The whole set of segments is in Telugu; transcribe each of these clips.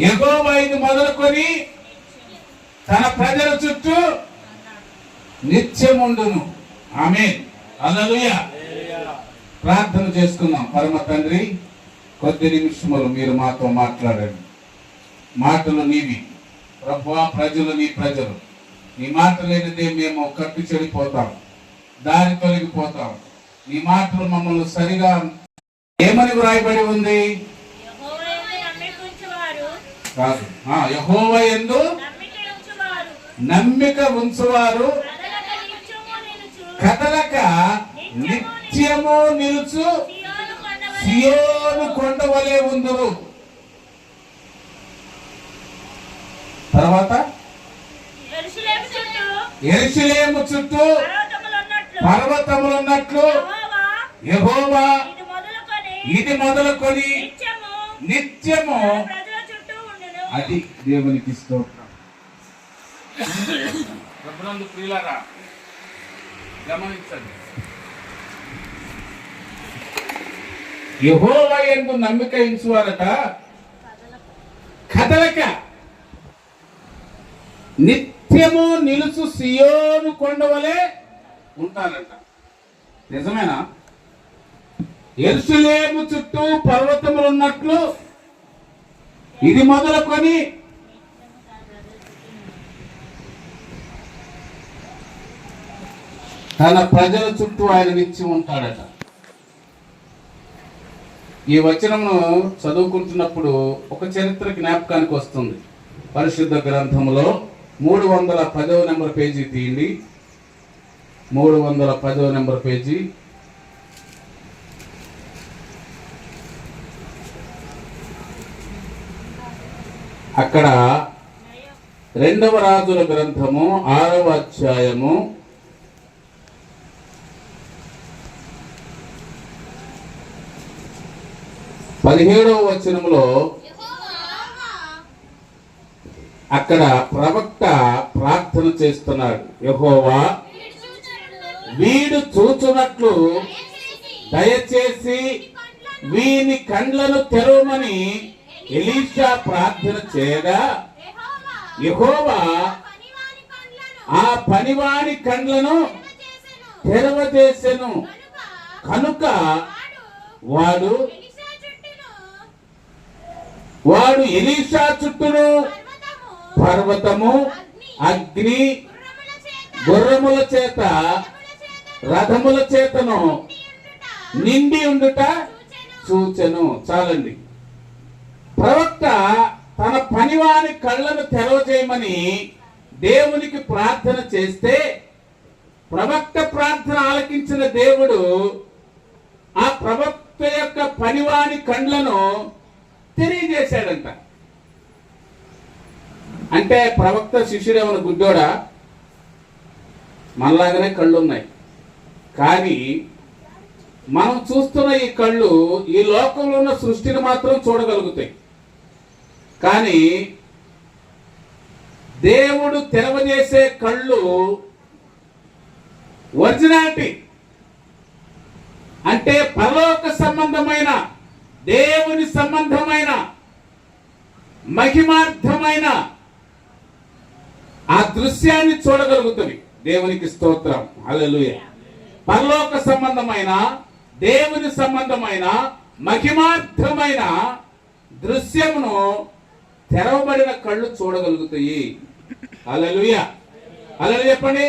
యెహోవా ఇది మొదలుకొని తన ప్రజల చుట్టూ నిత్యముండును. ఆమేన్. హల్లెలూయా. ప్రార్థన చేసుకుందాం. పరమ తండ్రి, కొద్ది నిమిషములు మీరు మాతో మాట్లాడండి. మాటలు నీవి ప్రభువా, ప్రజలు నీ ప్రజలు. నీ మాట లేనిదే మేము కట్టు చెడిపోతాం, దారి తొలగిపోతాం. నీ మాటలు మమ్మల్ని సరిగా ఏమని వ్రాయబడి ఉంది? కాదు, యెహోవా యందు నమ్మిక ఉంచువారు కదలక నిత్యము నిలుచు సియోను కొండ వలె ఉందురు. తర్వాత యెరూషలేము చుట్టూ పర్వతములున్నట్లు యెహోవా ఇది మొదలుకొని నిత్యము. అది దేవునికి స్తోత్రం. ప్రభునందు ప్రియులారా, గమనించండి. యెహోవా యందు నమ్మిక ఉంచువారట కదలక నిత్యము నిలుచు సియోను కొండ వలె ఉంటారంట. నిజమేనా? యెరూషలేము చుట్టూ పర్వతములు ఉన్నట్లు ఇది మొదలుకొని తన ప్రజల చుట్టూ ఆయన నిలిచి ఉంటాడట. ఈ వచనమును చదువుకుంటున్నప్పుడు ఒక చరిత్ర జ్ఞాపకానికి వస్తుంది. పరిశుద్ధ గ్రంథములో 310వ నెంబర్ పేజీ తీయండి. 310వ నెంబర్ పేజీ. అక్కడ 2వ రాజుల గ్రంథము 6వ అధ్యాయము 17వ వచనములో అక్కడ ప్రవక్త ప్రార్థన చేస్తున్నాడు. యెహోవా వీడు చూచునట్లు దయచేసి వీని కండ్లను తెరవమని ఎలీషా ప్రార్థన చేయగా యెహోవా ఆ పనివాని కండ్లను తెరవజేసెను. కనుక వాడు ఎలీషా చుట్టూను పర్వతము, అగ్ని, గుర్రముల చేత, రథముల చేతను నిండి ఉండుట చూచెను. చాలండి. ప్రవక్త తన పనివాని కళ్ళను తెరవజేయమని దేవునికి ప్రార్థన చేస్తే ప్రవక్త ప్రార్థన ఆలకించిన దేవుడు ఆ ప్రవక్త యొక్క పనివాని కండ్లను తెలియజేశాడంట. అంటే ప్రవక్త శిష్యుడేమన్నా గుడ్డోడా? మనలాగానే కళ్ళు ఉన్నాయి, కానీ మనం చూస్తున్న ఈ కళ్ళు ఈ లోకంలో ఉన్న సృష్టిని మాత్రం చూడగలుగుతాయి. కానీ దేవుడు తెరవజేసే కళ్ళు ఒరిజినాలిటీ, అంటే పరలోక సంబంధమైన, దేవుని సంబంధమైన, మహిమార్థమైన ఆ దృశ్యాన్ని చూడగలుగుతుంది. దేవునికి స్తోత్రం. హల్లెలూయా. పరలోక సంబంధమైన, దేవుని సంబంధమైన, మహిమార్థమైన దృశ్యమును తెరవబడిన కళ్ళు చూడగలుగుతాయి. హల్లెలూయా. హల్లెలూయా చెప్పండి.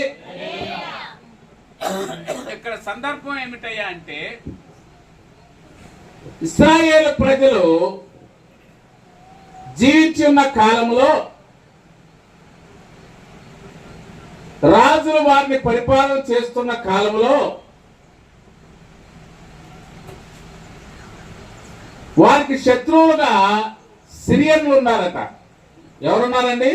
ఇక్కడ సందర్భం ఏమిటయ్యా అంటే, ఇశ్రాయేలు ప్రజలు జీవించి ఉన్న కాలంలో రాజులు వారిని పరిపాలన చేస్తున్న కాలంలో వారికి శత్రువులుగా సిరియన్లు ఉన్నారట. ఎవరున్నారండి?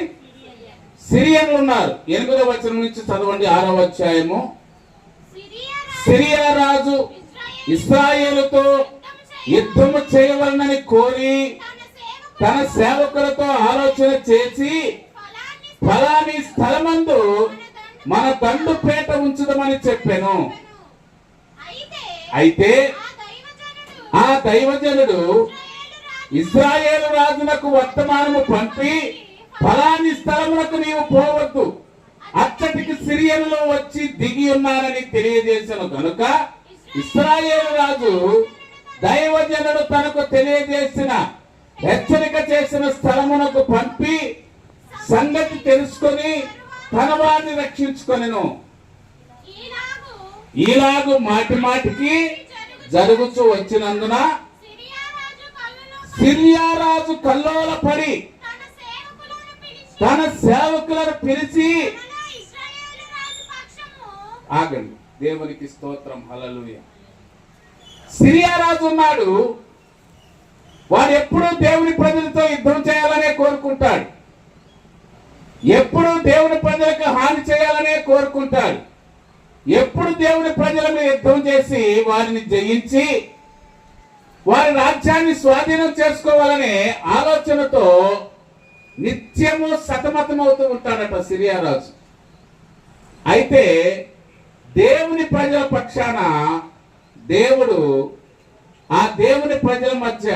సిరియన్లు ఉన్నారు. 8వ వచనం నుంచి చదవండి. 6వ అధ్యాయము. సిరియా రాజు ఇశ్రాయేలుతో యుద్ధము చేయవలనని కోరి తన సేవకులతో ఆలోచన చేసి ఫలాని స్థలమందు మన దండుపేట ఉంచుదామని చెప్పాను. అయితే ఆ దైవజనుడు ఇశ్రాయేలు రాజునకు వర్తమానము పంపి, ఫలాని స్థలములకు నీవు పోవద్దు, అచ్చటికి సిరియనులు వచ్చి దిగి ఉన్నారని తెలియజేసను గనుక ఇశ్రాయేలు రాజు దైవజనుడు తనకు తెలియజేసిన హెచ్చరిక చేసిన స్థలమునకు పంపి సంగతి తెలుసుకొని తన వారిని రక్షించుకొనెను. ఈలాగు మాటి మాటికి జరుగుతూ వచ్చినందున సిరియా రాజు కల్లోల పడి తన సేవకులను పిలిచి, ఆగండి, దేవునికి స్తోత్రం, హల్లెలూయా. సిరియా రాజు ఉన్నాడు, వాడు ఎప్పుడూ దేవుని ప్రజలతో యుద్ధం చేయాలనే కోరుకుంటాడు, ఎప్పుడు దేవుని ప్రజలకు హాని చేయాలనే కోరుకుంటాడు, ఎప్పుడు దేవుని ప్రజలను యుద్ధం చేసి వారిని జయించి వారి రాజ్యాన్ని స్వాధీనం చేసుకోవాలనే ఆలోచనతో నిత్యము సతమతమవుతూ ఉంటాడట సిరియా రాజు. అయితే దేవుని ప్రజల పక్షాన దేవుడు ఆ దేవుని ప్రజల మధ్య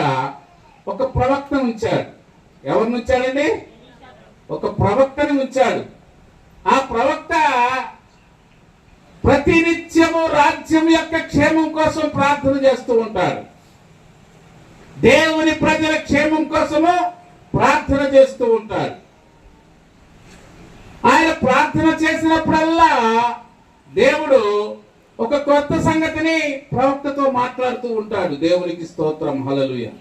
ఒక ప్రవక్తను ఉంచాడు. ఎవరిని ఉంచాడండి? ఒక ప్రవక్తను ఉంచాడు. ఆ ప్రవక్త ప్రతినిత్యము రాజ్యం యొక్క క్షేమం కోసం ప్రార్థన చేస్తూ ఉంటాడు. దేవుని ప్రజల క్షేమం కోసము ప్రార్థన చేస్తూ ఉంటాడు. ఆయన ప్రార్థన చేసినప్పుడల్లా దేవుడు ఒక కొత్త సంగతిని ప్రవక్తతో మాట్లాడుతూ ఉంటాడు. దేవునికి స్తోత్రం, హల్లెలూయా.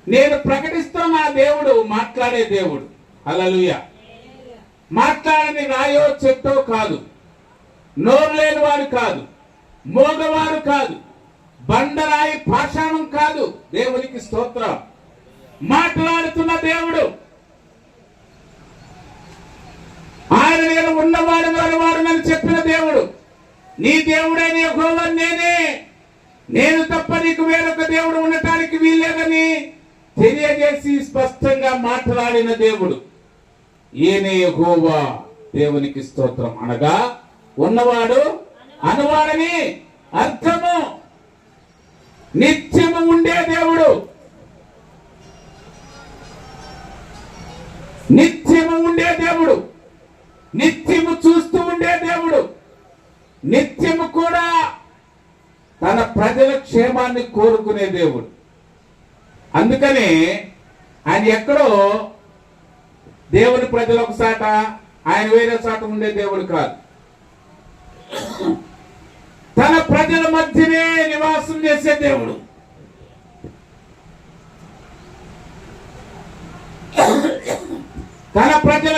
నేను ప్రకటిస్తున్న ఆ దేవుడు మాట్లాడే దేవుడు, హల్లెలూయా. మాట్లాడని రాయో చెట్టో కాదు, నోరు లేని వాడు కాదు, మోగవాడు కాదు, బండరాయి పాషాణం కాదు. దేవునికి స్తోత్రం. మాట్లాడుతున్న దేవుడు ఆయన. నేను ఉన్నవాడు వాడునని చెప్పిన దేవుడు. నీ దేవుడైన యెహోవా నేనే, నేను తప్ప నీకు వేరొక దేవుడు ఉండటానికి వీల్లేదని తెలియజేసి స్పష్టంగా మాట్లాడిన దేవుడు ఈయనే యెహోవా. దేవునికి స్తోత్రం. అనగా ఉన్నవాడు అనువాడని అర్థము. నిత్యము ఉండే దేవుడు, నిత్యము ఉండే దేవుడు, నిత్యము చూస్తూ ఉండే దేవుడు, నిత్యము కూడా తన ప్రజల క్షేమాన్ని కోరుకునే దేవుడు. అందుకని ఆయన ఎక్కడో దేవుని ప్రజలు ఒక సాట, ఆయన వేరే సాట ఉండే దేవుడు కాదు. తన ప్రజల మధ్యనే నివాసం చేసే దేవుడు. తన ప్రజల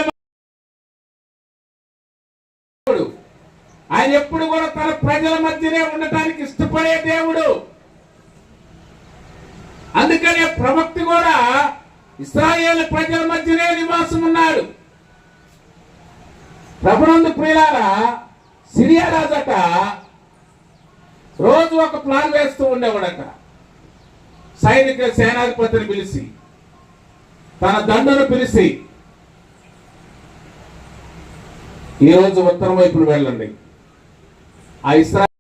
ఆయన ఎప్పుడు కూడా తన ప్రజల మధ్యనే ఉండటానికి ఇష్టపడే దేవుడు. అందుకనే ప్రవక్త కూడా ఇశ్రాయేలు ప్రజల మధ్యనే నివాసం ఉన్నాడు. ప్రభునందు ప్రియులారా, సిరియా రాజట రోజు ఒక ప్లాన్ వేస్తూ ఉండేవాడట. సైనిక సేనాధిపతిని పిలిచి, తన దండను పిలిచి, ఈరోజు ఉత్తరం వైపులు వెళ్ళండి, ఆ ఇశ్రాయేలు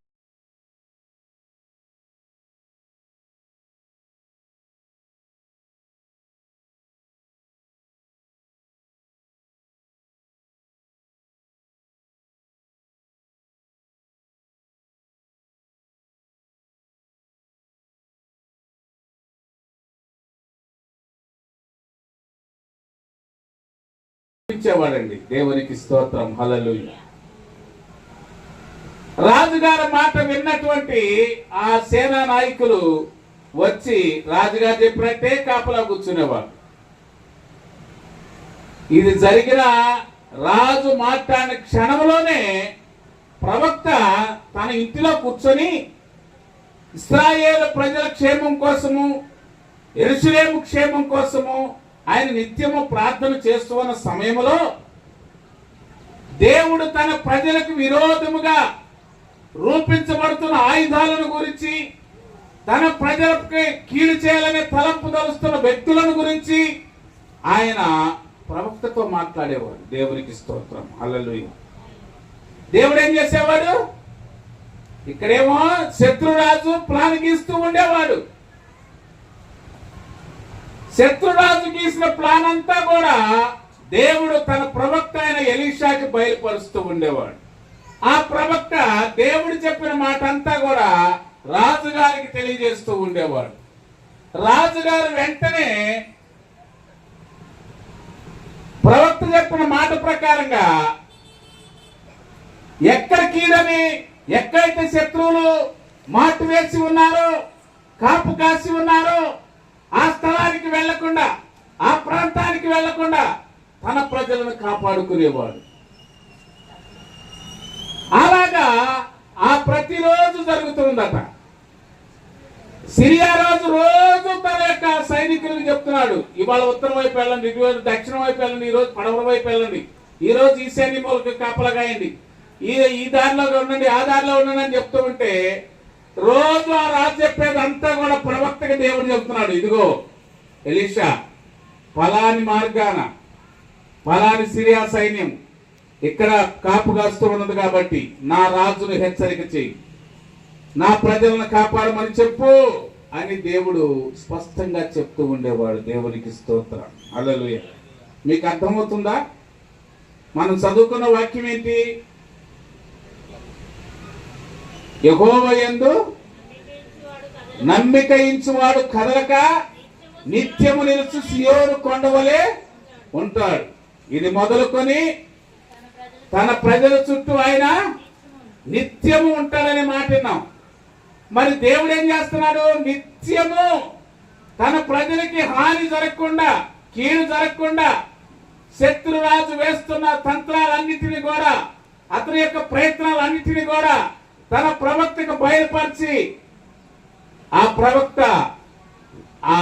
ఇచ్చేవాడండి. దేవునికి స్తోత్రం, హల్లెలూయా. రాజుగారి మాట విన్నటువంటి ఆ సేనా నాయకులు వచ్చి రాజుగారు చెప్పినట్టే కాపలా కూర్చునేవాడు. ఇది జరిగిన రాజు మాట్లాడిన క్షణంలోనే ప్రవక్త తన ఇంటిలో కూర్చొని ఇశ్రాయేలు ప్రజల క్షేమం కోసము, యెరూషలేము క్షేమం కోసము ఆయన నిత్యము ప్రార్థన చేస్తూ ఉన్న సమయంలో దేవుడు తన ప్రజలకు విరోధముగా రూపించబడుతున్న ఆయుధాలను గురించి, తన ప్రజలకి కీడు చేయాలనే తలంపు దలుస్తున్న వ్యక్తులను గురించి ఆయన ప్రవక్తతో మాట్లాడేవాడు. దేవునికి స్తోత్రం, హల్లెలూయా. దేవుడు ఏం చేసేవాడు? ఇక్కడేమో శత్రురాజు ప్లాన్ గీస్తూ ఉండేవాడు. శత్రురాజు గీసిన ప్లాన్ అంతా కూడా దేవుడు తన ప్రవక్త అయిన ఎలీషాకి బయలుపరుస్తూ ఉండేవాడు. ఆ ప్రవక్త దేవుడు చెప్పిన మాట అంతా కూడా రాజుగారికి తెలియజేస్తూ ఉండేవాడు. రాజుగారు వెంటనే ప్రవక్త చెప్పిన మాట ప్రకారంగా ఎక్కడైతే శత్రువులు మాటు వేసి ఉన్నారో, కాపు కాసి ఉన్నారో ఆ స్థలానికి వెళ్లకుండా, ఆ ప్రాంతానికి వెళ్లకుండా తన ప్రజలను కాపాడుకునేవాడు. అలాగా ఆ ప్రతిరోజు జరుగుతుందట. సిరియా రాజు రోజు తన యొక్క సైనికులకు చెప్తున్నాడు, ఇవాళ ఉత్తరం వైపు వెళ్ళండి, ఈరోజు దక్షిణం వైపు వెళ్ళండి, ఈరోజు పడమర వైపు వెళ్ళండి, ఈరోజు ఈశాన్య మూలకు కాపలాగాయండి, ఈ దారిలో ఉండండి, ఆ దారిలో ఉండండి అని చెప్తూ ఉంటే రోజు ఆ రాజు చెప్పేది అంతా కూడా ప్రవక్తకి దేవుడు చెప్తున్నాడు. ఇదిగో ఎలీషా, ఫలాని మార్గాన ఫలాని సిరియా సైన్యం ఇక్కడ కాపు కాస్తూ ఉన్నది కాబట్టి నా రాజును హెచ్చరిక చెయ్యి, నా ప్రజలను కాపాడమని చెప్పు అని దేవుడు స్పష్టంగా చెప్తూ ఉండేవాడు. దేవునికి స్తోత్రం, హల్లెలూయా. మీకు అర్థమవుతుందా? మనం చదువుకున్న వాక్యం ఏంటి? యెహోవా యందు నమ్మిక ఇంచువాడు కదలక నిత్యము నిలుచు సియోను కొండవలే ఉంటాడు. ఇది మొదలుకొని తన ప్రజల చుట్టూ ఆయన నిత్యము ఉంటాడనే మాట విన్నాం. మరి దేవుడు ఏం చేస్తున్నాడు? నిత్యము తన ప్రజలకి హాని జరగకుండా, కీడు జరగకుండా శత్రురాజు వేస్తున్న తంత్రాలన్నిటినీ కూడా, అతని యొక్క ప్రయత్నాలన్నిటినీ కూడా తన ప్రవక్తకు బయలుపరిచి ఆ ప్రవక్త ఆ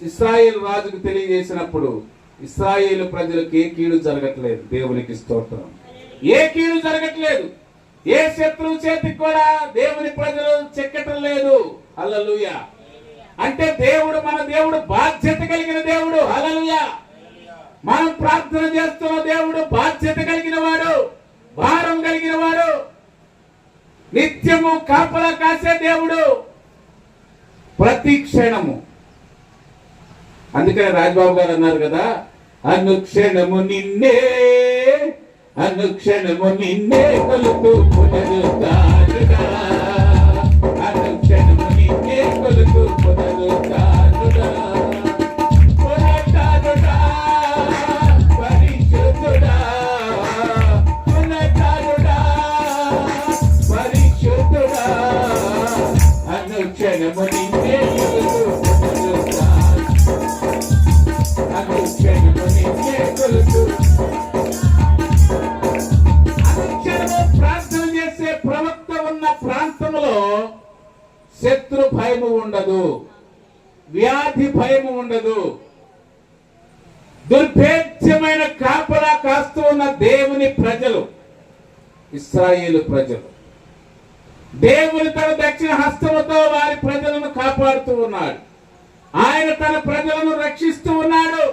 ఇశ్రాయేలు రాజుకు తెలియజేసినప్పుడు ఇశ్రాయేలు ప్రజలకు ఏ కీడు జరగట్లేదు. దేవునికి స్తోత్రం. ఏ కీడు జరగట్లేదు. ఏ శత్రువు చేతికి కూడా దేవుని ప్రజలు చెక్కటం లేదు. హల్లెలూయా. అంటే దేవుడు, మన దేవుడు బాధ్యత కలిగిన దేవుడు. హల్లెలూయా. మనం ప్రార్థన చేస్తున్న దేవుడు బాధ్యత కలిగిన వాడు, భారం కలిగిన వాడు, నిత్యము కాపలా కాసే దేవుడు ప్రతి క్షణము. అందుకని రాజబాబు గారు అన్నారు కదా, అనుక్షణము నిన్నే, అనుక్షణము నిన్నే కొలుతూ పునరుద్ధారుడా, అనుక్షణము నిన్నే కొలుతూ పునరుద్ధారుడా, పునరుద్ధారుడా, పరిశుద్ధుడా, పునరుద్ధారుడా, పరిశుద్ధుడా, అనుక్షణము నిన్నే కొలుతూ పునరుద్ధారుడా, అనుక్షణము నిన్నే కొలుతూ. ప్రార్థన చేసే ప్రవక్త ఉన్న ప్రాంతంలో శత్రు భయము ఉండదు, వ్యాధి భయము ఉండదు. దుర్భేద్యమైన కాపలా కాస్తూ ఉన్న దేవుని ప్రజలు, ఇశ్రాయేలు ప్రజలు, దేవుని తన దక్షిణ హస్తముతో వారి ప్రజలను కాపాడుతూ ఉన్నాడు. ఆయన తన ప్రజలను రక్షిస్తూ ఉన్నాడు.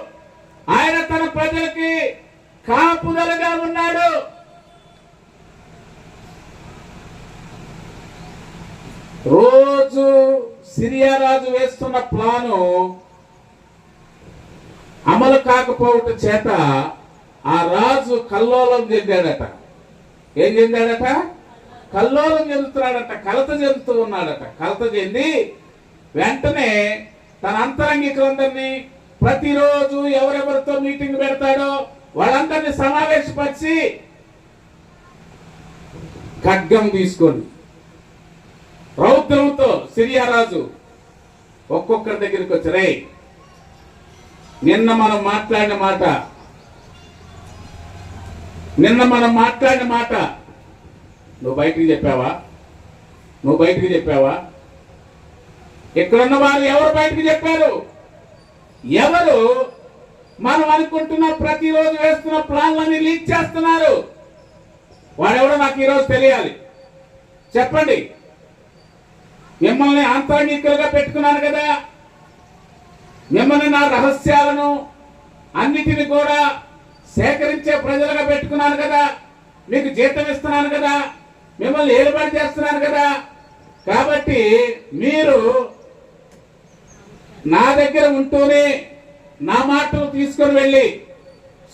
ఆయన తన ప్రజలకి కాపుదలగా ఉన్నాడు. రోజు సిరియా రాజు వేస్తున్న ప్లాను అమలు కాకపోవటం చేత ఆ రాజు కల్లోలం చెందాడట. ఏం చెందాడట? కల్లోలం చెందుతున్నాడట, కలత చెందుతూ ఉన్నాడట. కలత చెంది వెంటనే తన అంతరంగికులందరినీ, ప్రతిరోజు ఎవరెవరితో మీటింగ్ పెడతాడో వాళ్ళందరినీ సమావేశపరిచి ఖడ్గం తీసుకొని రౌద్రంతో సిరియా రాజు ఒక్కొక్కరి దగ్గరికి వచ్చి, రే, నిన్న మనం మాట్లాడిన మాట నువ్వు బయటికి చెప్పావా? నువ్వు బయటికి చెప్పావా? ఇక్కడున్న వారు ఎవరు బయటికి చెప్పారు? ఎవరు మనం అనుకుంటున్న ప్రతిరోజు వేస్తున్న ప్లాన్లన్నీ లీక్ చేస్తున్నారు? వాడెవడో నాకు ఈరోజు తెలియాలి. చెప్పండి. మిమ్మల్ని ఆంతరంగికులుగా పెట్టుకున్నాను కదా, మిమ్మల్ని నా రహస్యాలను అన్నిటిని కూడా సేకరించే ప్రజలుగా పెట్టుకున్నాను కదా, మీకు జీతం ఇస్తున్నాను కదా, మిమ్మల్ని ఏలుబడి చేస్తున్నాను కదా. కాబట్టి మీరు నా దగ్గర ఉంటూనే నా మాటలు తీసుకొని వెళ్ళి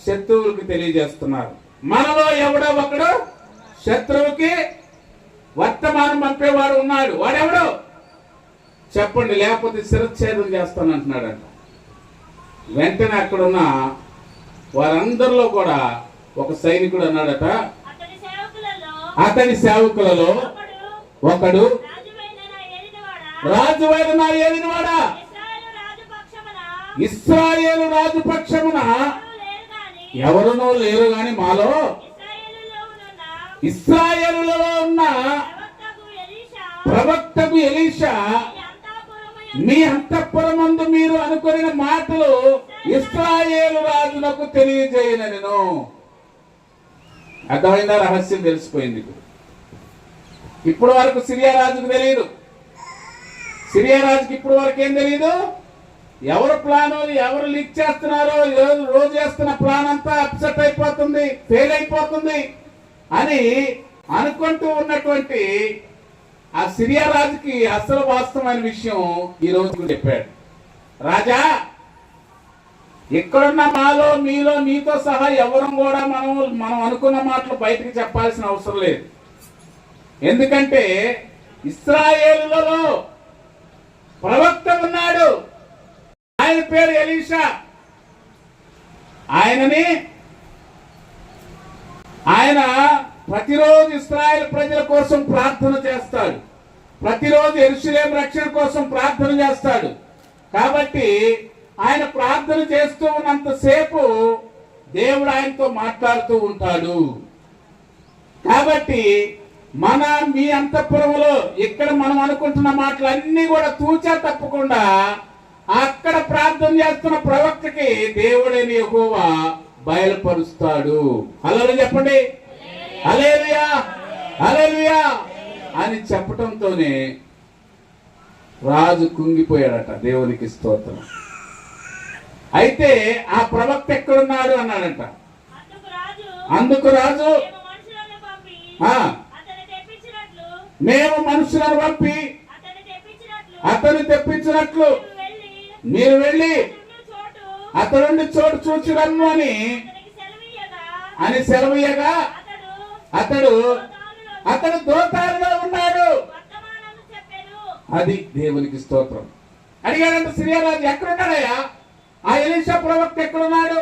శత్రువులకు తెలియజేస్తున్నారు. మనలో ఎవడో ఒకడు శత్రువుకి వర్తమానం పంపేవాడు ఉన్నాడు. వాడెవడో చెప్పండి, లేకపోతే శిరచ్ఛేదం చేస్తానంటున్నాడంట. వెంటనే అక్కడున్న వారందరిలో కూడా ఒక సైనికుడు అన్నాడట, అతని సేవకులలో ఒకడు, రాజువైన నా ఏలినవాడా, ఇశ్రాయేలు రాజు పక్షమున ఎవరునూ లేరు గాని మాలో ఇశ్రాయేలులో ఉన్న ప్రవక్తకు ఎలీషా మీ అంతఃపురమందు మీరు అనుకొనిన మాటలు ఇశ్రాయేలు రాజులకు తెలియజేయనెను. అర్థమైందా? రహస్యం తెలిసిపోయింది. ఇప్పుడు వరకు సిరియా రాజుకు తెలియదు. సిరియా రాజుకి ఇప్పుడు వరకు ఏం తెలియదు? ఎవరు ప్లాన్, ఎవరు లీక్ చేస్తున్నారో, రోజు చేస్తున్న ప్లాన్ అంతా అప్సెట్ అయిపోతుంది, ఫెయిల్ అయిపోతుంది అని అనుకుంటూ ఉన్నటువంటి ఆ సిరియా రాజుకి అసలు వాస్తవమైన విషయం ఈ రోజు చెప్పాడు. రాజా, ఎక్కడున్న మాలో మీలో మీతో సహా ఎవరు కూడా మనం అనుకున్న మాటలు బయటికి చెప్పాల్సిన అవసరం లేదు. ఎందుకంటే ఇశ్రాయేలులలో ప్రవక్త ఉన్నాడు, ఆయన పేరు ఎలీషా. ఆయన ప్రతిరోజు ఇశ్రాయేలు ప్రజల కోసం ప్రార్థన చేస్తాడు. ప్రతిరోజు యెరూషలేము రక్షణ కోసం ప్రార్థన చేస్తాడు. కాబట్టి ఆయన ప్రార్థన చేస్తూ ఉన్నంతసేపు దేవుడు ఆయనతో మాట్లాడుతూ ఉంటాడు. కాబట్టి మీ అంతఃపురంలో ఇక్కడ మనం అనుకుంటున్న మాటలన్నీ కూడా తూచా తప్పకుండా అక్కడ ప్రార్థన చేస్తున్న ప్రవక్తకి దేవుడైన యెహోవా బయలుపరుస్తాడు. హల్లెలూయా చెప్పండి, హల్లెలూయా హల్లెలూయా అని చెప్పటంతోనే రాజు కుంగిపోయాడట. దేవునికి స్తోత్రం. అయితే ఆ ప్రవక్త ఎక్కడున్నాడు అన్నాడంట. అందుకు రాజు మేము మనుషులను పంపి అతను తెప్పించినట్లు మీరు వెళ్ళి అతడుండి చోటు చూచి రమ్ము అని సెలవీయగా అతడు దోతారులో ఉన్నాడు. అది దేవునికి స్తోత్రం. అడిగాడంటే సిరియా రాజు, ఎక్కడున్నాడయ్యా ఆ ఎలీషా ప్రవక్త, ఎక్కడున్నాడు?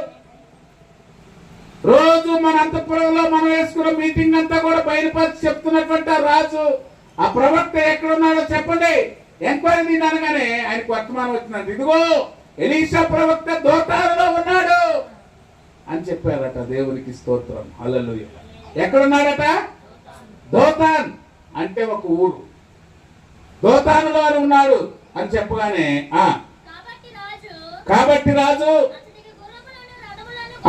రోజు మన అంతఃపురంలో మనం వేసుకున్న మీటింగ్ అంతా కూడా బయలుపరిచి చెప్తున్నటువంటి రాజు ఆ ప్రవక్త ఎక్కడున్నాడో చెప్పండి. ఎంక్వైరీ దీని అనగానే ఆయనకు వర్తమానం వచ్చినట్టు, ఇదిగో ఎలీషా ప్రవక్త దోతారులో ఉన్నాడు అని చెప్పారట. దేవునికి స్తోత్రం, హల్లెలూయా. ఎక్కడున్నాడట? దోతాన్ అంటే ఒక ఊరు, దోతానులో ఉన్నాడు అని చెప్పగానే కాబట్టి రాజు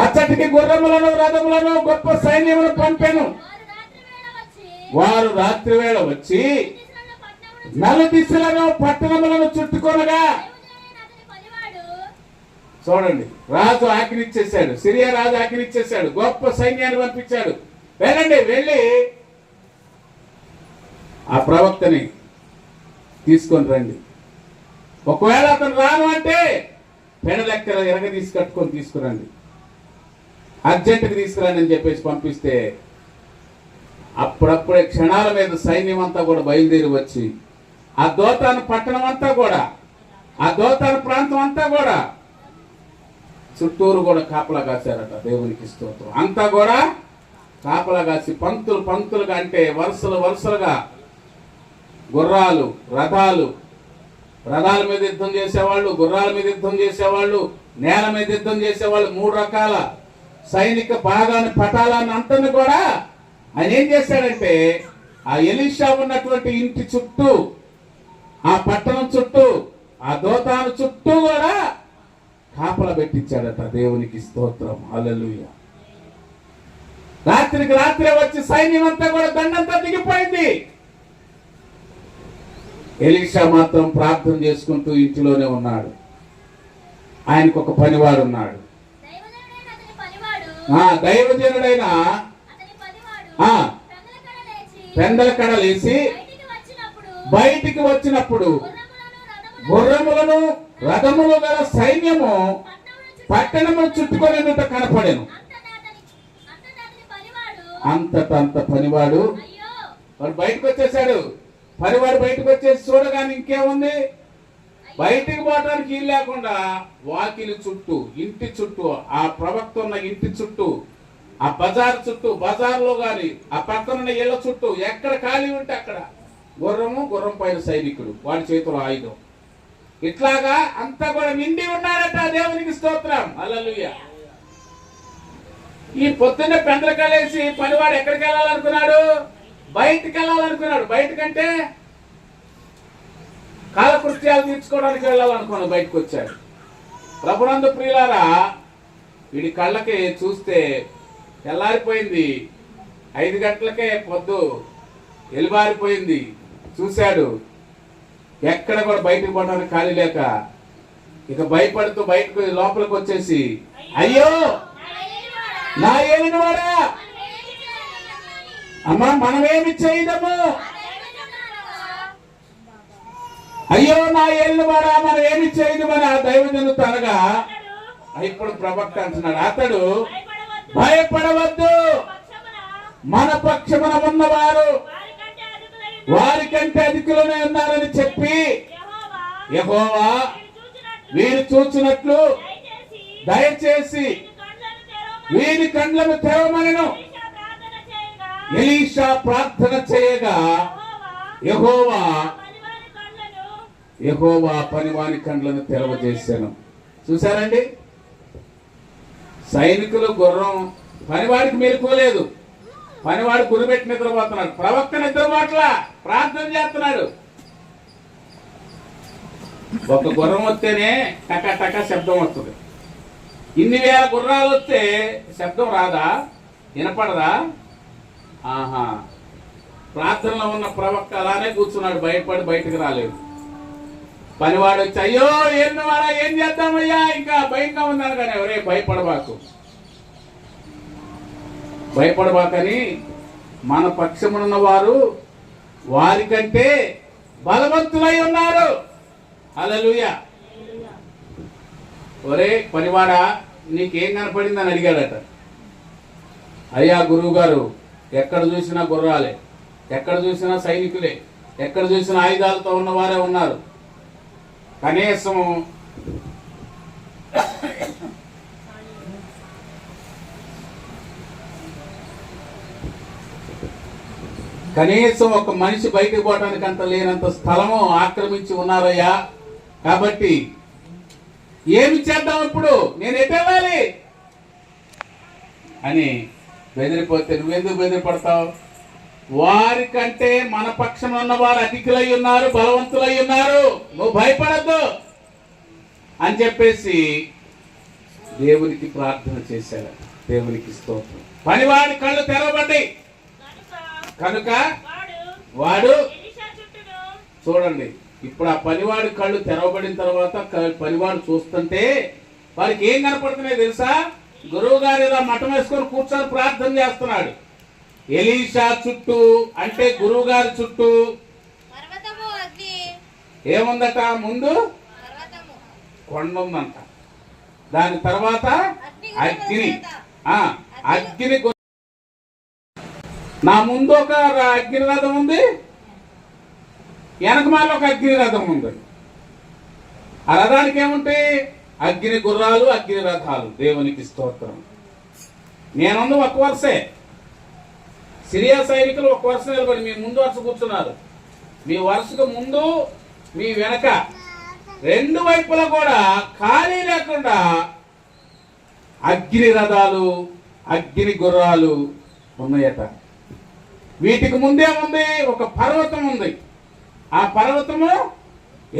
అచ్చటికి గుర్రములను రథములను గొప్ప సైన్యమును పంపెను. వారు రాత్రి వేళ వచ్చి నలుదిశలను పట్టణములను చుట్టుకొనగా, చూడండి, రాజు ఆజ్ఞిచ్చేశాడు, సిరియా రాజు ఆజ్ఞిచ్చేశాడు, గొప్ప సైన్యాన్ని పంపించాడు. వెళ్ళి ఆ ప్రవక్తని తీసుకొని రండి. ఒకవేళ అతను రాను అంటే పెడలెక్కల ఎరగదీసి కట్టుకొని తీసుకురండి, అర్జెంటుగా తీసుకురండి అని చెప్పేసి పంపిస్తే అప్పుడప్పుడే క్షణాల మీద సైన్యం అంతా కూడా బయలుదేరి వచ్చి ఆ దోతాను పట్టణం అంతా కూడా, ఆ దోతాను ప్రాంతం అంతా కూడా చుట్టూరు కూడా కాపలా కాశారట. దేవునికి స్తోత్రం. అంతా కూడా కాపలా కాసి పంక్తులుగా అంటే వరుసలుగా గుర్రాలు, రథాల మీద యుద్ధం చేసేవాళ్ళు, గుర్రాల మీద యుద్ధం చేసేవాళ్ళు, నేల మీద యుద్ధం చేసేవాళ్ళు, 3 రకాల సైనిక భాగాన్ని పటాలాన్ని అంతని కూడా ఆయన ఏం చేశాడంటే ఆ ఎలీషా ఉన్నటువంటి ఇంటి చుట్టూ, ఆ పట్టణం చుట్టూ, ఆ దోతాను చుట్టూ కూడా కాపలా పెట్టించాడట. దేవునికి స్తోత్రం, హల్లెలూయా. రాత్రికి రాత్రే వచ్చి సైన్యం అంతా కూడా దండంతా దిగిపోయింది. ఎలీషా మాత్రం ప్రార్థన చేసుకుంటూ ఇంటిలోనే ఉన్నాడు. ఆయనకు ఒక పనివాడు ఉన్నాడు. దైవజనుడైన పెందల కడ లేచి బయటికి వచ్చినప్పుడు గుర్రములను రథములు గల సైన్యము పట్టణము చుట్టుకొని కనపడెను. అంత పనివాడు వాడు బయటకు వచ్చేసాడు. పనివాడు బయటకు వచ్చేసి చూడగానే ఇంకేముంది, బయటికి పోవడానికి ఇల్లు లేకుండా వాకిలి చుట్టూ, ఇంటి చుట్టూ, ఆ ప్రవక్త ఉన్న ఇంటి చుట్టూ, ఆ బజార్ చుట్టూ, బజార్లో గాని ఆ పక్కనున్న ఇళ్ల చుట్టూ ఎక్కడ ఖాళీ ఉంటే అక్కడ గుర్రం పైన సైనికుడు, వాడి చేతిలో ఆయుధం, ఇట్లాగా అంతా కూడా నిండి ఉన్నాడట. దేవునికి స్తోత్రం, హల్లెలూయా. ఈ పొద్దున్న పెందరకాలేసి పనివాడు ఎక్కడికి వెళ్ళాలనుకున్నాడు? బయటికి వెళ్ళాలనుకున్నాడు. బయటకంటే కాలకృత్యాలు తీర్చుకోవడానికి వెళ్ళాలనుకున్నాడు. బయటకు వచ్చాడు. ప్రభునందు ప్రియులారా, వీడి కళ్ళకి చూస్తే తెల్లారిపోయింది. 5 గంటలకే పొద్దు ఎలిబారిపోయింది. చూశాడు, ఎక్కడ కూడా బయటకు పోవడానికి ఖాళీ లేక ఇక భయపడుతూ బయటకు లోపలికి వచ్చేసి, అయ్యో నా ఏలినవాడా, అమ్మా మనమేమి చేయదము, అయ్యో నా ఏలినవాడా మనం ఏమి చేయదమని ఆ దైవజనుడు అనగా, ఇప్పుడు ప్రవక్త అంటున్నాడు, అతడు భయపడవద్దు, మన పక్షమున ఉన్నవారు వారికంటే అధికులనే ఉన్నారని చెప్పి యెహోవా వీరు చూచినట్లు దయచేసి వీరి కండ్లను తెరవమనెను. ఎలీషా ప్రార్థన చేయగా యెహోవా పనివాని కండ్లను తెరవజేశాను. చూసారండి, సైనికులు గుర్రం, పనివాడికి మేలుకోలేదు. పనివాడు గురిపెట్టి నిద్రపోతున్నాడు. ప్రవక్త నిద్రపోట్లా, ప్రార్థన చేస్తున్నాడు. ఒక గుర్రం వస్తేనే టక టక శబ్దం వస్తుంది. ఇన్ని వేల గుర్రాలు వస్తే శబ్దం రాదా, వినపడదా? ఆహా, ప్రార్థనలో ఉన్న ప్రవక్త అలానే కూర్చున్నాడు, భయపడి బయటకు రాలేదు. పనివాడు వచ్చి, అయ్యో ఏన్నవాడా ఏం చేద్దామయ్యా, ఇంకా భయంగా ఉన్నాను. కానీ ఎవరే భయపడబాకని మన పక్షమున్న వారు వారికంటే బలవంతులై ఉన్నారు. హల్లెలూయా. ఒరే పనివాడా నీకేం కనపడిందని అడిగాడట. అయ్యా గురువు గారు, ఎక్కడ చూసినా గుర్రాలే, ఎక్కడ చూసినా సైనికులే, ఎక్కడ చూసినా ఆయుధాలతో ఉన్నవారే ఉన్నారు. కనీసం ఒక మనిషి బయటకు పోవడానికి అంత లేనంత స్థలము ఆక్రమించి ఉన్నారయ్యా. కాబట్టి ఏమి చేద్దాం, ఇప్పుడు నేను ఎటు వెళ్ళాలి అని బెదిరిపోతే నువ్వెందుకు బెదిరిపడతావు? వారికంటే మన పక్షం ఉన్న వారు అధికులై ఉన్నారు, బలవంతులై ఉన్నారు, నువ్వు భయపడద్దు అని చెప్పేసి దేవునికి ప్రార్థన చేశాడు. దేవునికి స్తోత్రం. పనివాడి కళ్ళు తెరవబడ్డాయి కనుక వాడు, చూడండి ఇప్పుడు ఆ పనివాడి కళ్ళు తెరవబడిన తర్వాత పనివాడు చూస్తుంటే వారికి ఏం కనపడుతున్నాయి తెలుసా? గురువు గారు ఇలా మఠం వేసుకొని కూర్చొని ప్రార్థన చేస్తున్నాడు. ఎలీషా చుట్టూ అంటే గురువు గారి చుట్టూ ఏముందట? ముందు కొండ ఉందంట, దాని తర్వాత అగ్ని. నా ముందు ఒక అగ్ని రథం ఉంది, వెనకమాల ఒక అగ్ని రథం ఉంది. ఆ రథానికి ఏముంటాయి? అగ్ని గుర్రాలు, అగ్ని రథాలు. దేవునికి స్తోత్రం. నేనుంది ఒక వరుసే. సిరియా సైనికులు ఒక వరుస నిలబడి మీ ముందు వరుస కూర్చున్నారు. మీ వరుసకు ముందు మీ వెనక రెండు వైపులా కూడా ఖాళీ లేకుండా అగ్ని రథాలు, అగ్ని గుర్రాలు ఉన్నాయట. వీటికి ముందే ఉంది ఒక పర్వతం ఉంది. ఆ పర్వతము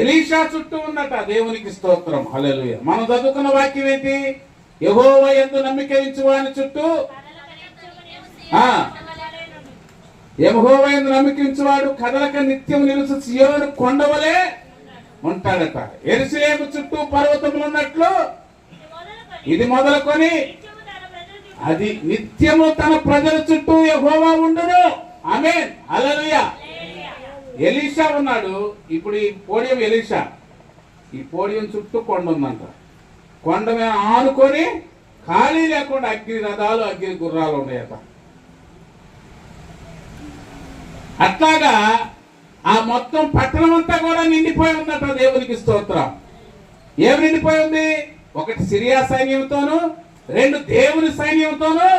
ఎలీషా చుట్టూ ఉందట. దేవునికి స్తోత్రం, హల్లెలూయా. మనం చదువుకున్న వాక్యం ఏంటి? యెహోవా యందు నమ్మిక ఉంచు వాని చుట్టూ, యెహోవా యందు నమ్మిక ఉంచువాడు కదలక నిత్యం నిలుచు సియోను కొండవలే ఉంటాడట. యెరూషలేము చుట్టూ పర్వతములు ఉన్నట్లు ఇది మొదలుకొని అది నిత్యము తన ప్రజల చుట్టూ యెహోవా ఉండును. ఆమేన్, హల్లెలూయా. ఎలీషా ఉన్నాడు. ఇప్పుడు ఈ పోడియం ఎలీషా, ఈ పోడియం చుట్టూ కొండ ఉందంట. కొండ మీద ఆనుకొని ఖాళీ లేకుండా అగ్ని రథాలు అగ్ని గుర్రాలు ఉన్నాయట. అట్లాగా ఆ మొత్తం పట్టణం అంతా కూడా నిండిపోయి ఉందట. దేవునికి స్తోత్రం. ఏమి నిండిపోయి ఉంది? ఒకటి సిరియా సైన్యంతోను, రెండు దేవుని సైన్యంతోను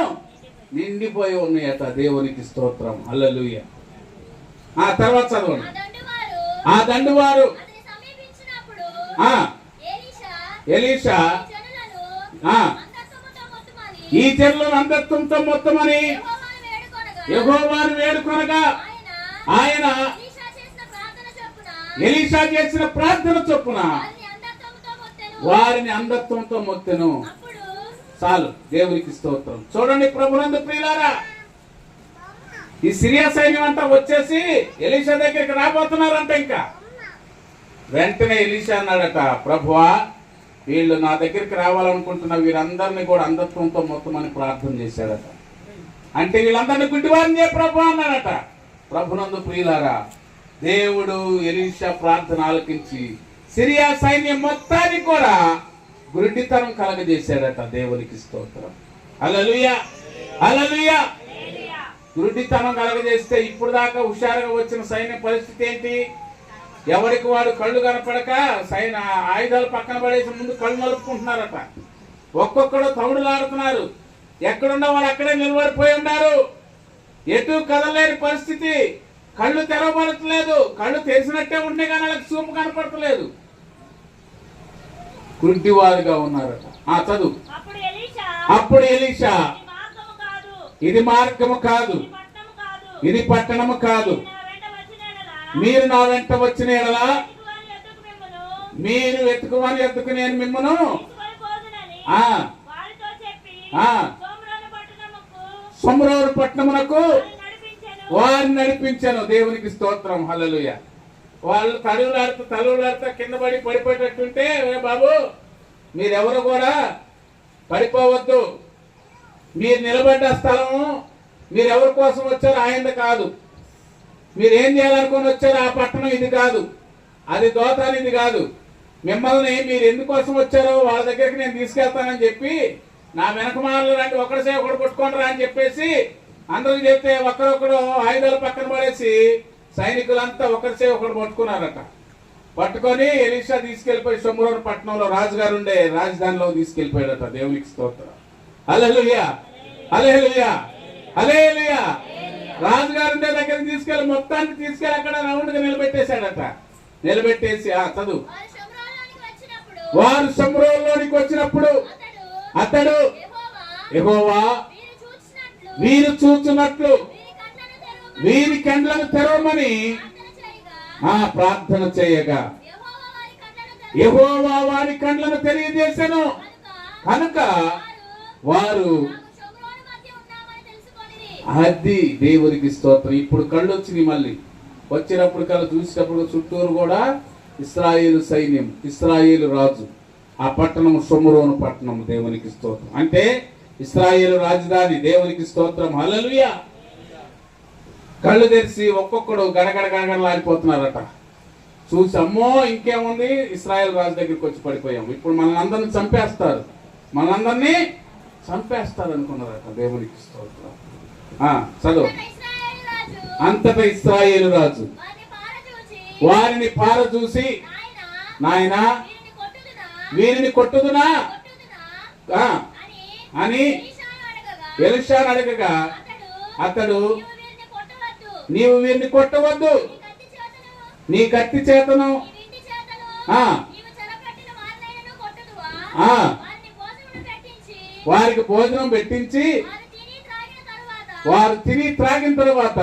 నిండిపోయి ఉన్నాయట. దేవునికి స్తోత్రం. హల్లెలూయా. ఆ తర్వాత చదవండి. ఆ దండువారు ఎలీషా ఈ జనులను అంధత్వంతో మొత్తమని యెహోవాను వేడుకొనగా ఆయన ఎలీషా చేసిన ప్రార్థన చొప్పున వారిని అంధత్వంతో మొత్తెను. చాలు. దేవునికి స్తోత్రం. చూడండి ప్రభునందు ప్రియులారా, ఈ సిరియా సైన్యం అంతా వచ్చేసి ఎలీషా దగ్గరికి రాబోతున్నారంట. ఇంకా వెంటనే ఎలీషా అన్నాడట, ప్రభువా వీళ్ళు నా దగ్గరికి రావాలనుకుంటున్న వీరందరినీ కూడా అంధత్వంతో మొత్తం అని ప్రార్థన చేశాడట. అంటే వీళ్ళందరినీ గుడ్డివారిని ప్రభు అన్నాడట. ప్రభునందు ప్రియులారా, దేవుడు ఎలీషా ప్రార్థన ఆలకించి సిరియా సైన్యం మొత్తానికి కూడా గుడ్డితనం కలగజేశాడట. దేవునికి స్తోత్రం. హల్లెలూయా, హల్లెలూయా. గుడ్డితనం కలగజేస్తే ఇప్పుడు దాకా హుషారుగా వచ్చిన సైన్యం పరిస్థితి ఏంటి? ఎవరికి వాడు కళ్ళు కనపడక ఆయుధాలు పక్కన పడేసి ముందు కళ్ళు నలుపుకుంటున్నారట. ఒక్కొక్కడు తౌడులాడుతున్నారు. ఎక్కడున్న వాడు అక్కడే నిలబడిపోయి ఉన్నారు. ఎటు కదలేని పరిస్థితి. కళ్ళు తెరవబడట్లేదు. కళ్ళు తెరిచినట్టే ఉంటే కానీ వాళ్ళకి చూపు కనపడతలేదు. కుంటివారుగా ఉన్నారట. చదువు. అప్పుడు ఎలీషా ఇది మార్గము కాదు, ఇది పట్టణము కాదు. మీరు నా వెంట వచ్చిన ఎడలా మీరు వెతుకుమని ఎత్తుకు నేను మిమ్మను సొమ్రోను పట్టణమునకు వారిని నడిపించాను. దేవునికి స్తోత్రం. హల్లెలూయా. వాళ్ళు తలులాడుతూ కింద పడిపోయేటట్టుంటే, బాబు మీరెవరు కూడా పడిపోవద్దు. మీరు నిలబడ్డ స్థలము మీరెవరి కోసం వచ్చారో ఆయన కాదు. మీరేం చేయాలనుకుని వచ్చారో ఆ పట్టణం ఇది కాదు, అది దోతాని ఇది కాదు. మిమ్మల్ని మీరు ఎందుకోసం వచ్చారో వాళ్ళ దగ్గరికి నేను తీసుకెళ్తానని చెప్పి నా వెనకమాలలో రండి, ఒకరిసే ఒకడు కొట్టుకోండి అని చెప్పేసి అందరికి చెప్తే ఒకరొకడు ఆయుధాలు పక్కన పడేసి సైనికులంతా ఒకరిసే ఒకడు పట్టుకున్నారట. పట్టుకొని ఎలీషా తీసుకెళ్లిపోయి సొమ్రోను పట్టణంలో రాజుగారు ఉండే రాజధానిలో తీసుకెళ్లిపోయాడట. దేవునికి స్తోత్రం. హల్లెలూయా, హల్లెలూయా, హల్లెలూయా. రాజుగారు ఉండే దగ్గర తీసుకెళ్లి మొత్తానికి తీసుకెళ్లి అక్కడ రౌండ్ గా నిలబెట్టేశాడట. నిలబెట్టేసి చదువు. వారు సొమ్రోనులోనికి వచ్చినప్పుడు అతడు యెహోవా వీరు చూచున్నట్లు వీరి కండ్లను తెరవమని ప్రార్థన చేయగా యెహోవా వారి కండ్లను తెలియజేశాను కనుక వారు అది. దేవునికి స్తోత్రం. ఇప్పుడు కళ్ళు వచ్చినాయి. మళ్ళీ వచ్చినప్పుడు కళ్ళు చూసేటప్పుడు చుట్టూరు కూడా ఇశ్రాయేలు సైన్యం, ఇశ్రాయేలు రాజు. ఆ పట్టణం సొమ్రోను పట్టణం. దేవునికి స్తోత్రం. అంటే ఇశ్రాయేలు రాజధాని. దేవునికి స్తోత్రం. హల్లెలూయా. కళ్ళు తెరిచి ఒక్కొక్కడు గడగడ గడగడలాడిపోతున్నారట. చూసి అమ్మో ఇంకేముంది, ఇశ్రాయేల్ రాజు దగ్గరికి వచ్చి పడిపోయాం, ఇప్పుడు మనల్ని అందరినీ చంపేస్తారు, మనందరినీ చంపేస్తారు అనుకున్నారట. దేవునికి స్తోత్రం. చదువు. అంతటా ఇశ్రాయేలు రాజు వారిని పారచూసి నాయనా వీరిని కొట్టుదునా అని ఎలీషాను అడగగా అతడు నీవు వీరిని కొట్టవద్దు, నీ కత్తి చేతను వారికి భోజనం పెట్టించి వారు తిని త్రాగిన తరువాత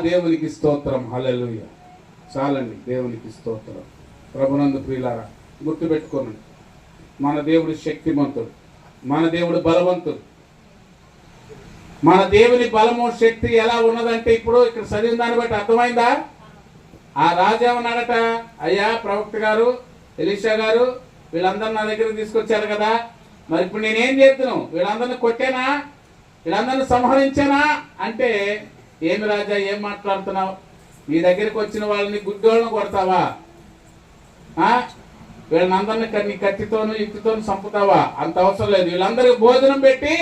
దేవునికి స్తోత్రం. హల్లెలూయా. చాలండి. దేవునికి స్తోత్రం. ప్రభునందు ప్రియులారా, గుర్తుపెట్టుకోండి, మన దేవుడు శక్తిమంతుడు, మన దేవుడు బలవంతుడు. మన దేవుని బలము శక్తి ఎలా ఉన్నదంటే ఇప్పుడు ఇక్కడ చదివిన దాన్ని బట్టి అర్థమైందా? ఆ రాజు ఏమన్నాడట, అయ్యా ప్రవక్త గారు, ఎలీషా గారు వీళ్ళందరూ నా దగ్గరకు తీసుకొచ్చారు కదా, మరి ఇప్పుడు నేనేం చేస్తున్నాను? వీళ్ళందరినీ కొట్టానా? వీళ్ళందరినీ సంహరించానా అంటే, ఏమి రాజా ఏం మాట్లాడుతున్నావు? నీ దగ్గరికి వచ్చిన వాళ్ళని గుడ్డోళ్ళను కొడతావా? వీళ్ళందరినీ కత్తితోను యుక్తితోను చంపుతావా? అంత అవసరం లేదు. వీళ్ళందరికీ భోజనం పెట్టి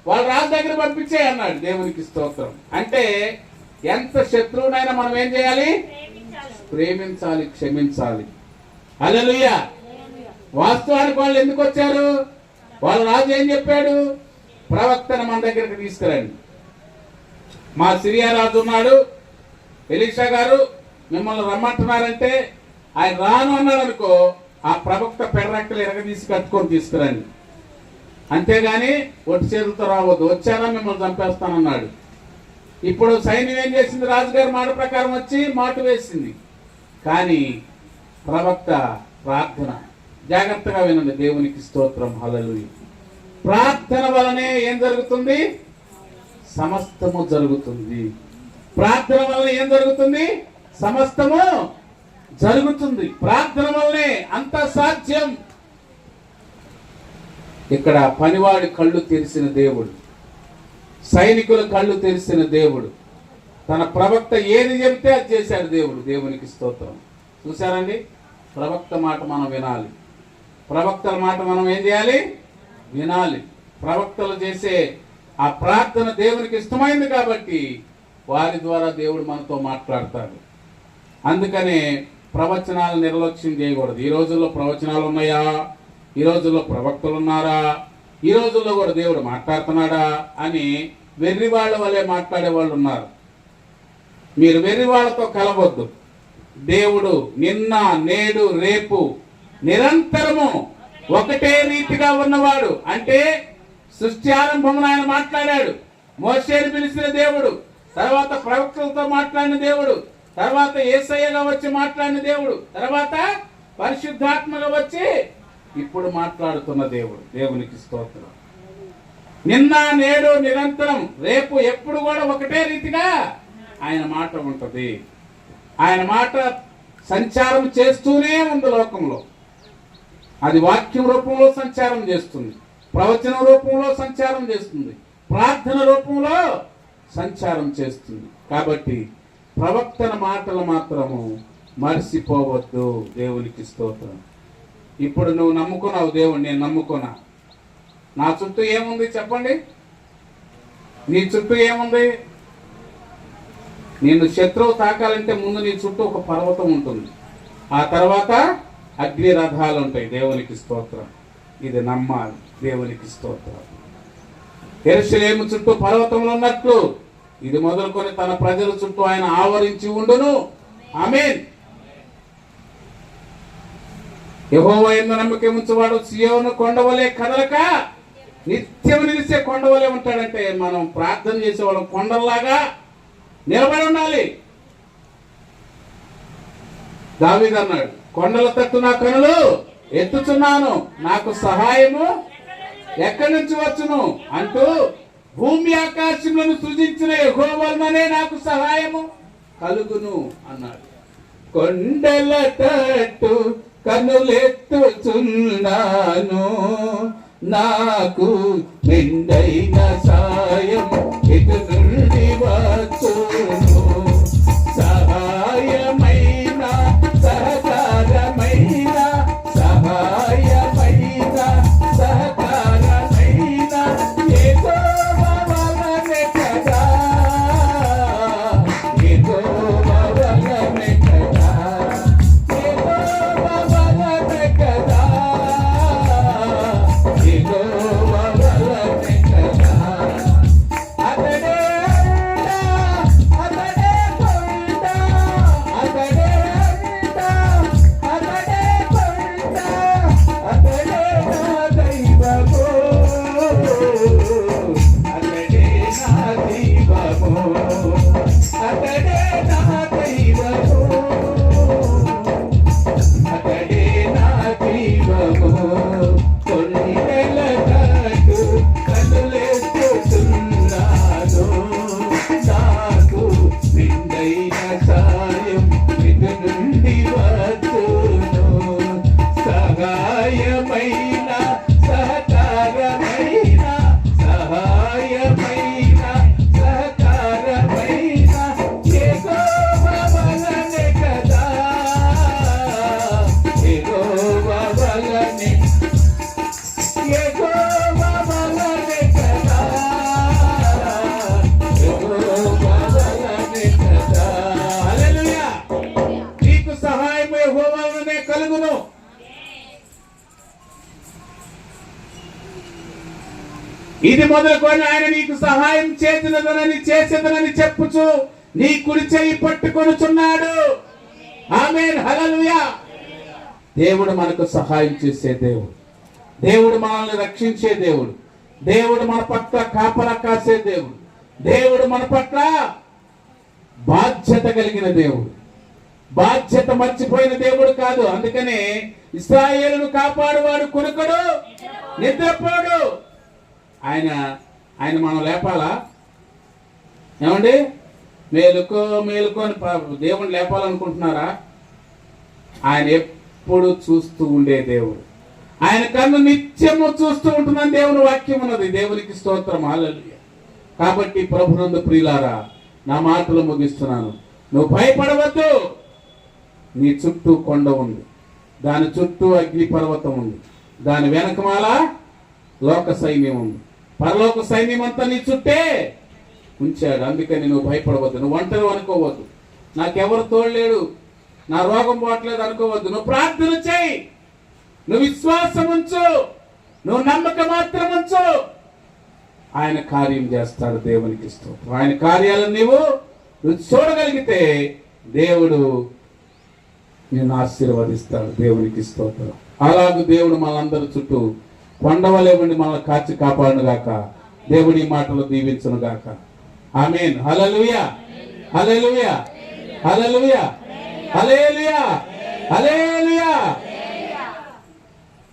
వాళ్ళ రాజు దగ్గర పంపించే అన్నాడు. దేవునికి స్తోత్రం. అంటే ఎంత శత్రువునైనా మనం ఏం చేయాలి? ప్రేమించాలి, క్షమించాలి. హల్లెలూయా. వాస్తవానికి వాళ్ళు ఎందుకు వచ్చారు? వాళ్ళ రాజు ఏం చెప్పాడు? ప్రవక్తను మన దగ్గరికి తీసుకురండి. మా సిరియా రాజు ఉన్నాడు, ఎలీషా గారు మిమ్మల్ని రమ్మంటున్నారంటే ఆయన రాను అన్నాడు అనుకో, ఆ ప్రవక్త పెర్రెక్కలు ఎరగదీసి కట్టుకొని తీసుకురండి. అంతేగాని ఒట్టి చేతులతో రావద్దు. వచ్చానా మిమ్మల్ని చంపేస్తానన్నాడు. ఇప్పుడు సైన్యం ఏం చేసింది? రాజుగారి మాట ప్రకారం వచ్చి మాట వేసింది. కానీ ప్రవక్త ప్రార్థన, జాగ్రత్తగా వినండి. దేవునికి స్తోత్రం. హల్లెలూయా. ప్రార్థన వలనే ఏం జరుగుతుంది? సమస్తము జరుగుతుంది. ప్రార్థన వలన ఏం జరుగుతుంది? సమస్తము జరుగుతుంది. ప్రార్థన వల్లనే అంత సాధ్యం. ఇక్కడ పనివాడి కళ్ళు తెరిసిన దేవుడు, సైనికుల కళ్ళు తెరిసిన దేవుడు, తన ప్రవక్త ఏది చెబితే అది చేశాడు దేవుడు. దేవునికి స్తోత్రం. చూశారండి? ప్రవక్త మాట మనం వినాలి. ప్రవక్తల మాట మనం ఏం చేయాలి? వినాలి. ప్రవక్తలు చేసే ఆ ప్రార్థన దేవునికి ఇష్టమైంది కాబట్టి వారి ద్వారా దేవుడు మనతో మాట్లాడతాడు. అందుకనే ప్రవచనాలు నిర్లక్ష్యం చేయకూడదు. ఈ రోజుల్లో ప్రవచనాలు ఉన్నాయా? ఈ రోజుల్లో ప్రవక్తలు ఉన్నారా? ఈ రోజుల్లో కూడా దేవుడు మాట్లాడుతున్నాడా అని వెర్రి వాళ్ళ వల్లే మాట్లాడే వాళ్ళు ఉన్నారు. మీరు వెర్రి వాళ్ళతో కలవద్దు. దేవుడు నిన్న, నేడు, రేపు నిరంతరము ఒకటే రీతిగా ఉన్నవాడు. అంటే సృష్టి ఆరంభంలో ఆయన మాట్లాడాడు. మోషేని పిలిచిన దేవుడు, తర్వాత ప్రవక్తలతో మాట్లాడిన దేవుడు, తర్వాత యేసయ్యగా వచ్చి మాట్లాడిన దేవుడు, తర్వాత పరిశుద్ధాత్మగా వచ్చి ఇప్పుడు మాట్లాడుతున్న దేవుడు. దేవునికి స్తోత్రం. నిన్న, నేడు, నిరంతరం, రేపు ఎప్పుడు కూడా ఒకటే రీతిగా ఆయన మాట ఉంటది. ఆయన మాట సంచారం చేస్తూనే ఉంది లోకంలో. అది వాక్యం రూపంలో సంచారం చేస్తుంది, ప్రవచన రూపంలో సంచారం చేస్తుంది, ప్రార్థన రూపంలో సంచారం చేస్తుంది. కాబట్టి ప్రవక్తన మాటలు మాత్రము మర్చిపోవద్దు. దేవునికి స్తోత్రం. ఇప్పుడు నువ్వు నమ్ముకున్నావు దేవుడు, నేను నమ్ముకున్నా. నా చుట్టూ ఏముంది చెప్పండి? నీ చుట్టూ ఏముంది? నిన్ను శత్రువు తాకాలంటే ముందు నీ చుట్టూ ఒక పర్వతం ఉంటుంది, ఆ తర్వాత అగ్ని రథాలు ఉంటాయి. దేవునికి స్తోత్రం. ఇది నమ్మాలి. దేవునికి స్తోత్రం. యెరూషలేము చుట్టూ పర్వతములు ఉన్నట్లు ఇది మొదలుకొని తన ప్రజల చుట్టూ ఆయన ఆవరించి ఉండును. ఆమేన్. యెహోవా యందు నమ్మకం ఉంచువాడు సీయోను కొండవలే కదలక నిత్యం నిలిచే కొండవలే ఉంటాడంటే మనం ప్రార్థన చేసేవాళ్ళం కొండల్లాగా నిలబడి ఉండాలి. దావీదు అన్నాడు, కొండల తట్టు నా కనులు ఎత్తుచున్నాను, నాకు సహాయము ఎక్కడి నుంచి వచ్చును అంటూ భూమి ఆకాశములను సృజించిన యెహోవా వలననే నాకు సహాయము కలుగును అన్నాడు. కొండల తట్టు కనులెత్తుచున్నాను, నాకు నిండైన సాయం ఇటు నుండి వచ్చును. సహాయమైన సహకారమైన సహాయమైన సహకారమైన యెహోవా వలనే కదా, యెహోవా వలనే కదా, యెహోవా వలనే కదా, యెహోవా వలనే కదా. అతడే అంట, అతడే కొండ, అతడే అంట, అతడే కొండ, అతడే నా దైవము, అతడే నా దైవము, అతడే నా దైవము, అతడే నా దైవము. కొండల తట్టు కనులెత్తుచున్నాను, నాకు నిండైన సాయం ఇటు నుండి వచ్చును. సహాయమైన సహకారమైన సహాయమైన సహకారమైన యెహోవా వలనే కదా, యెహోవా ఇది మొదలుకొని ఆయన నీకు సహాయం చేసేదనని చెప్పుచు నీ కుడి చెయ్యి పట్టుకొనుచున్నాడు. ఆమేన్, హల్లెలూయా. దేవుడు మనకు సహాయం చేసే దేవుడు, దేవుడు మనల్ని రక్షించే దేవుడు, దేవుడు మన పట్ల కాపలా కాసే దేవుడు, దేవుడు మన పట్ల బాధ్యత కలిగిన దేవుడు. బాధ్యత మర్చిపోయిన దేవుడు కాదు. అందుకనే ఇశ్రాయేలును కాపాడువాడు కొనుకడు, నిద్రపోడు. ఆయన మనం లేపాలా? ఏమండి, మేలుకో మేలుకో అని దేవుని లేపాలనుకుంటున్నారా? ఆయన ఎప్పుడు చూస్తూ ఉండే దేవుడు. ఆయన కన్ను నిత్యము చూస్తూ ఉంటుందని దేవుని వాక్యం ఉన్నది. దేవునికి స్తోత్రం, హల్లెలూయా. కాబట్టి ప్రభునందు ప్రియులారా, నా మాటలు ముగిస్తున్నాను. నువ్వు భయపడవద్దు. నీ చుట్టూ కొండ ఉంది, దాని చుట్టూ అగ్ని పర్వతం ఉంది, దాని వెనకమాల లోక సైన్యం ఉంది. పరలోక సైన్యం అంతా నీ చుట్టే ఉంచాడు. అందుకని నువ్వు భయపడవద్దు. నువ్వు ఒంటరి అనుకోవద్దు. నాకెవరు తోడలేడు, నా రోగం పోవట్లేదు అనుకోవద్దు. నువ్వు ప్రార్థన చేయి, నువ్వు విశ్వాసం ఉంచు, నువ్వు నమ్మకం మాత్రం ఉంచు. ఆయన కార్యం చేస్తాడు. దేవునికి స్తోత్రం. ఆయన కార్యాలను నువ్వు చూడగలిగితే దేవుడు నిన్ను ఆశీర్వదిస్తాడు. దేవునికి స్తోత్రం. అలాగే దేవుడు మనందరి చుట్టూ కొండవలే ఉండి మనల్ని కాచి కాపాడును గాక. దేవుడి మాటలు దీవించును గాక. ఆమేన్, హల్లెలూయా, హల్లెలూయా, హల్లెలూయా, హల్లెలూయా, హల్లెలూయా.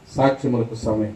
సాక్ష్యములకు సమయం.